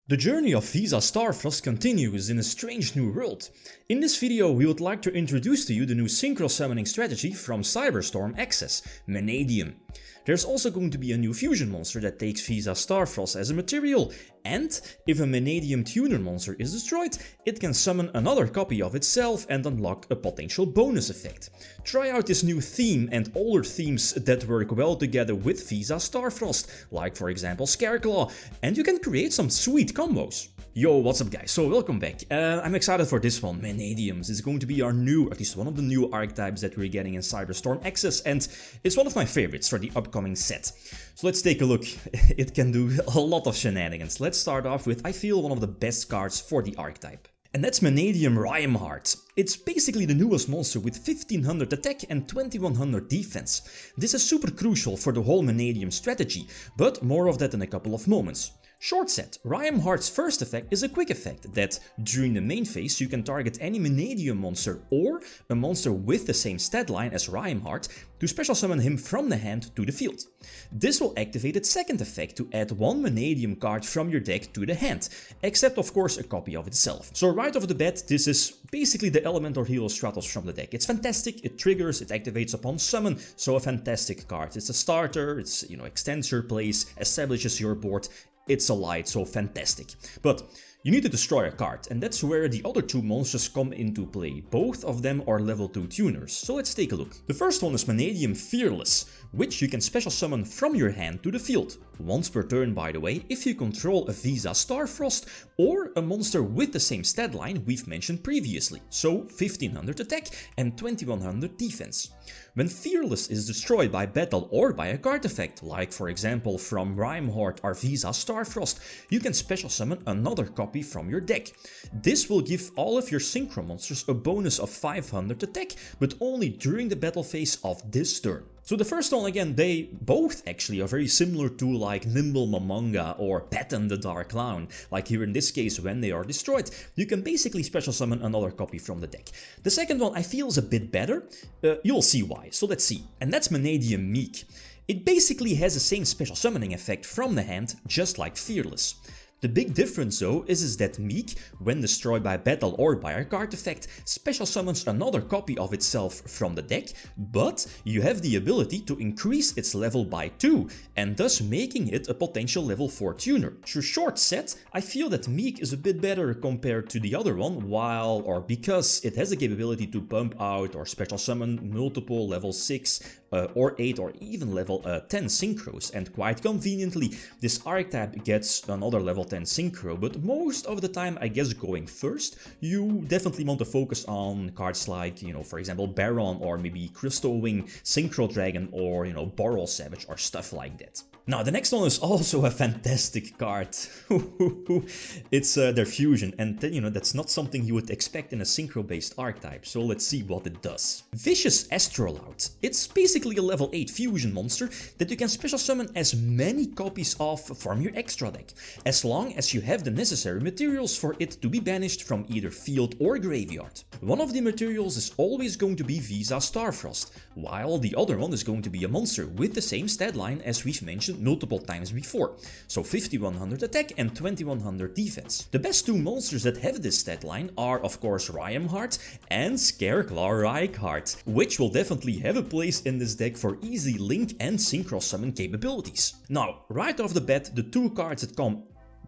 The journey of Visa Starfrost continues in a strange new world. In this video we would like to introduce to you the new synchro summoning strategy from Cyberstorm Access, Mannadium. There's also going to be a new fusion monster that takes Visa Starfrost as a material, and if a Mannadium tuner monster is destroyed, it can summon another copy of itself and unlock a potential bonus effect. Try out this new theme and older themes that work well together with Visa Starfrost, like for example Scareclaw, and you can create some sweet combos. Yo, what's up guys, so welcome back. I'm excited for this one. Mannadium is going to be our new, at least one of the new archetypes that we're getting in Cyberstorm Access, and it's one of my favorites for the upcoming set. So let's take a look. It can do a lot of shenanigans. Let's start off with, I feel, one of the best cards for the archetype. And that's Mannadium Reimhart. It's basically the newest monster with 1500 attack and 2100 defense. This is super crucial for the whole Mannadium strategy, but more of that in a couple of moments. Short set, Reimhart's first effect is a quick effect that, during the main phase, you can target any Mannadium monster or a monster with the same stat line as Reimhart to special summon him from the hand to the field. This will activate its second effect to add one Mannadium card from your deck to the hand, except of course a copy of itself. So right off the bat, this is basically the Elementor Hero Stratos from the deck. It's fantastic, it triggers, it activates upon summon, so a fantastic card. It's a starter, it's, extends your plays, establishes your board. It's a light, so fantastic. But you need to destroy a card, and that's where the other two monsters come into play. Both of them are level 2 tuners, so let's take a look. The first one is Vanadium Fearless, which you can special summon from your hand to the field. Once per turn, by the way, if you control a Visa Starfrost or a monster with the same stat line we've mentioned previously, so 1500 attack and 2100 defense. When Fearless is destroyed by battle or by a card effect, like for example from Reimhart or Visa Starfrost, you can special summon another copy from your deck. This will give all of your synchro monsters a bonus of 500 attack, but only during the battle phase of this turn. So the first one, again, they both actually are very similar to like Nimble Mamanga or Patton the Dark Clown. Like here in this case, when they are destroyed, you can basically special summon another copy from the deck. The second one I feel is a bit better. You'll see why, so let's see. And that's Mannadium Meek. It basically has the same special summoning effect from the hand, just like Fearless. The big difference though is that Meek, when destroyed by battle or by a card effect, special summons another copy of itself from the deck, but you have the ability to increase its level by 2, and thus making it a potential level 4 tuner. Through short set, I feel that Meek is a bit better compared to the other one, because it has the capability to pump out or special summon multiple level 6 or 8 or even level 10 synchros, and quite conveniently this archetype gets another level 10 synchro, but most of the time, I guess going first, you definitely want to focus on cards like, for example Baron or maybe Crystal Wing, Synchro Dragon, or Boral Savage or stuff like that. Now the next one is also a fantastic card. It's their fusion, and that's not something you would expect in a synchro based archetype, so let's see what it does. Vicious Astral Art. It's basically a level 8 fusion monster that you can special summon as many copies of from your extra deck, as long as you have the necessary materials for it to be banished from either field or graveyard. One of the materials is always going to be Visa Starfrost, while the other one is going to be a monster with the same stat line as we've mentioned multiple times before, so 5100 attack and 2100 defense. The best two monsters that have this stat line are of course Reimhart and Scareclaw Reimhart, which will definitely have a place in this deck for easy link and synchro summon capabilities. Now, right off the bat, the two cards that come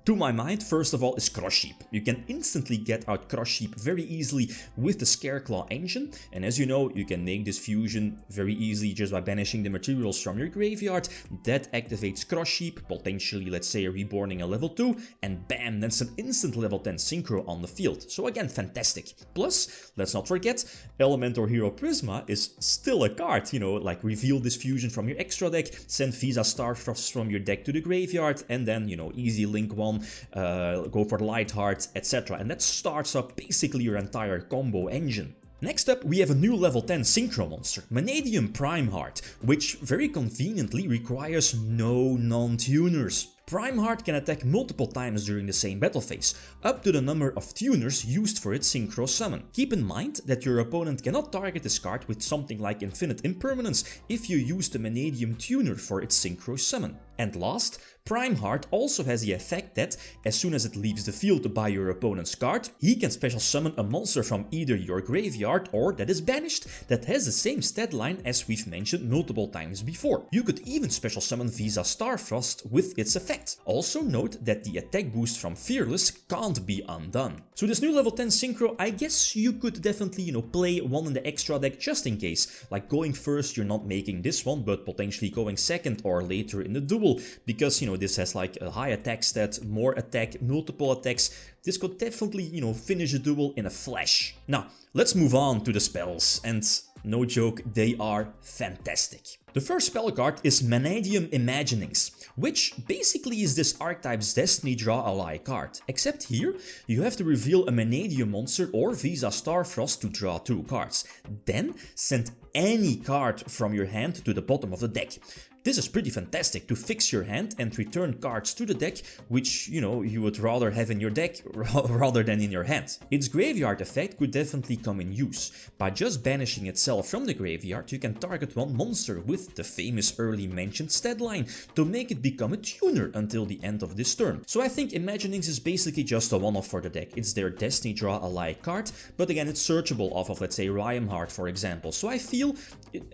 to my mind, first of all, is Cross Sheep. You can instantly get out Cross Sheep very easily with the Scareclaw engine, and as you know, you can make this fusion very easily just by banishing the materials from your graveyard. That activates Cross Sheep, potentially, let's say, reborning a level 2, and bam, that's an instant level 10 synchro on the field. So again, fantastic. Plus, let's not forget, Elementor Hero Prisma is still a card, like reveal this fusion from your extra deck, send Visa Starfrost from your deck to the graveyard, and then, easy link one, go for Light Heart, etc. And that starts up basically your entire combo engine. Next up, we have a new level 10 synchro monster, Mannadium Reimhart, which very conveniently requires no non-tuners. Reimhart can attack multiple times during the same battle phase, up to the number of tuners used for its synchro summon. Keep in mind that your opponent cannot target this card with something like Infinite Impermanence if you use the Mannadium tuner for its synchro summon. And last, Reimhart also has the effect that, as soon as it leaves the field by your opponent's card, he can special summon a monster from either your graveyard or that is banished that has the same stat line as we've mentioned multiple times before. You could even special summon Visa Starfrost with its effect. Also note that the attack boost from Fearless can't be undone. So this new level 10 synchro, I guess you could definitely, play one in the extra deck just in case. Like going first, you're not making this one, but potentially going second or later in the duel, because, this has like a high attack stat, more attack, multiple attacks. This could definitely, finish a duel in a flash. Now, let's move on to the spells, and no joke, they are fantastic. The first spell card is Mannadium Imaginings, which basically is this archetype's Destiny Draw Ally card, except here you have to reveal a Mannadium monster or Visa Starfrost to draw 2 cards. Then send any card from your hand to the bottom of the deck. This is pretty fantastic to fix your hand and return cards to the deck, which, you would rather have in your deck rather than in your hand. Its graveyard effect could definitely come in use. By just banishing itself from the graveyard, you can target one monster with the famous early mentioned stat line to make it become a tuner until the end of this turn. So I think Imaginings is basically just a one-off for the deck. It's their Destiny Draw Ally card, but again, it's searchable off of, let's say, Reimhart, for example. So I feel,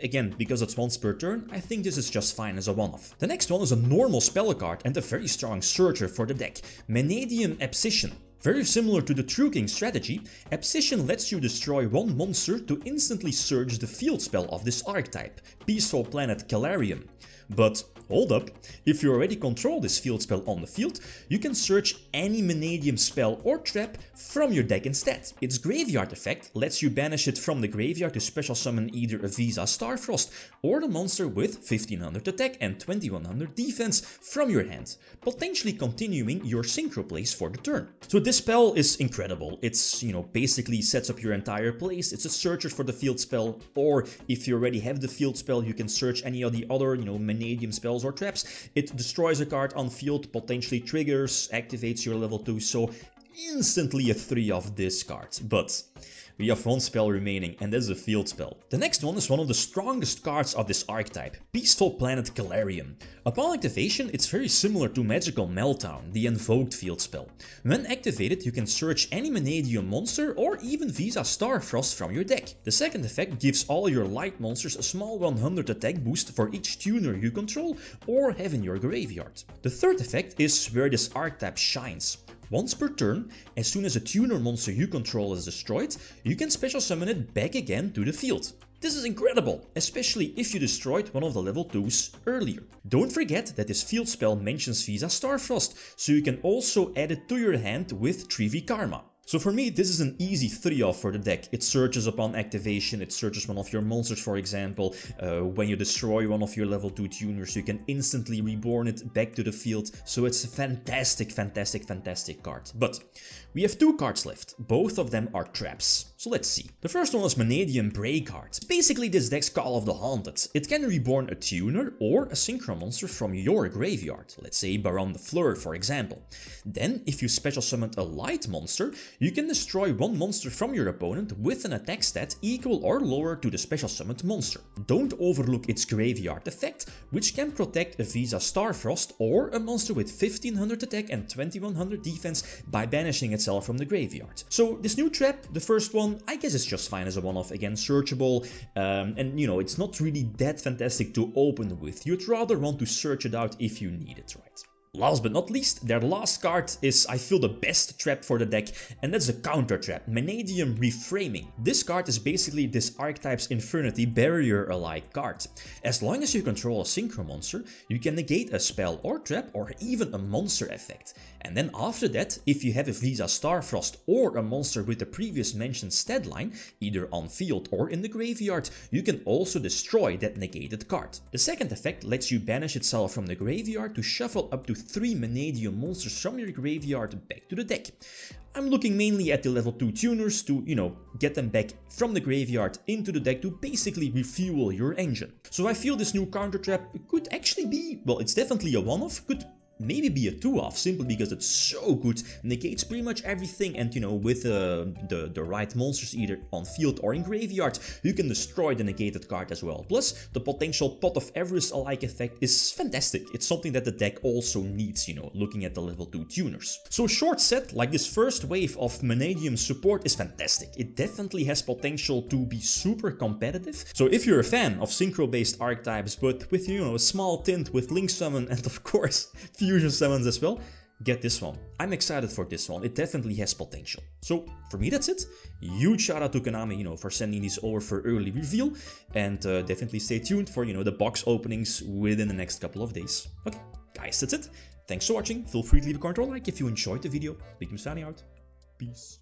again, because it's once per turn, I think this is just fine as a one-off. The next one is a normal spell card and a very strong searcher for the deck, Mannadium Abscission. Very similar to the True King strategy, Abscission lets you destroy one monster to instantly surge the field spell of this archetype, Peaceful Planet Calarium. But hold up, if you already control this field spell on the field, you can search any Mannadium spell or trap from your deck instead. Its graveyard effect lets you banish it from the graveyard to special summon either a Visa Starfrost or the monster with 1500 attack and 2100 defense from your hand, potentially continuing your synchro plays for the turn. So this spell is incredible. It's, basically sets up your entire place. It's a searcher for the field spell, or if you already have the field spell, you can search any of the other, Mannadium spells or traps. It destroys a card on field, potentially triggers, activates your level 2, so instantly a 3 of this card. But we have one spell remaining, and that's a field spell. The next one is one of the strongest cards of this archetype, Peaceful Planet Calarium. Upon activation, it's very similar to Magical Meltdown, the invoked field spell. When activated, you can search any Mannadium monster or even Visa Starfrost from your deck. The second effect gives all your light monsters a small 100 attack boost for each tuner you control or have in your graveyard. The third effect is where this archetype shines. Once per turn, as soon as a tuner monster you control is destroyed, you can special summon it back again to the field. This is incredible, especially if you destroyed one of the level 2s earlier. Don't forget that this field spell mentions Visa Starfrost, so you can also add it to your hand with 3v Karma. So for me, this is an easy 3-off for the deck. It searches upon activation, it searches one of your monsters, for example. When you destroy one of your level 2 tuners, you can instantly reborn it back to the field. So it's a fantastic, fantastic, fantastic card. But we have 2 cards left. Both of them are traps. So let's see. The first one is Mannadium Breakheart. Basically this deck's Call of the Haunted. It can reborn a tuner or a synchro monster from your graveyard. Let's say Baron the Fleur, for example. Then, if you special summoned a light monster, you can destroy one monster from your opponent with an attack stat equal or lower to the special summoned monster. Don't overlook its graveyard effect, which can protect a Visa Starfrost or a monster with 1500 attack and 2100 defense by banishing itself from the graveyard. So this new trap, the first one, I guess it's just fine as a one-off, again searchable, and it's not really that fantastic to open with. You'd rather want to search it out if you need it, right? Last but not least, their last card is, I feel, the best trap for the deck, and that's a counter trap, Mannadium Reframing. This card is basically this archetype's Infernity Barrier-alike card. As long as you control a synchro monster, you can negate a spell or trap or even a monster effect. And then after that, if you have a Visa Starfrost or a monster with the previous mentioned stat line, either on field or in the graveyard, you can also destroy that negated card. The second effect lets you banish itself from the graveyard to shuffle up to 3 Mannadium monsters from your graveyard back to the deck. I'm looking mainly at the level 2 tuners to, get them back from the graveyard into the deck to basically refuel your engine. So I feel this new counter trap could actually be, well, it's definitely a one-off, could maybe be a 2-off, simply because it's so good, negates pretty much everything, and you know, with the right monsters either on field or in graveyard, you can destroy the negated card as well. Plus, the potential Pot of Avarice-alike effect is fantastic. It's something that the deck also needs, you know, looking at the level 2 tuners. So short set, like this first wave of Mannadium support is fantastic. It definitely has potential to be super competitive. So if you're a fan of synchro-based archetypes, but with, you know, a small tint with Link Summon and of course Fusion Summons as well, get this one. I'm excited for this one. It definitely has potential. So for me, that's it. Huge shout out to Konami, you know, for sending these over for early reveal, and definitely stay tuned for, you know, the box openings within the next couple of days. Okay, guys, that's it. Thanks for watching. Feel free to leave a comment or like if you enjoyed the video. Big signing out. Peace.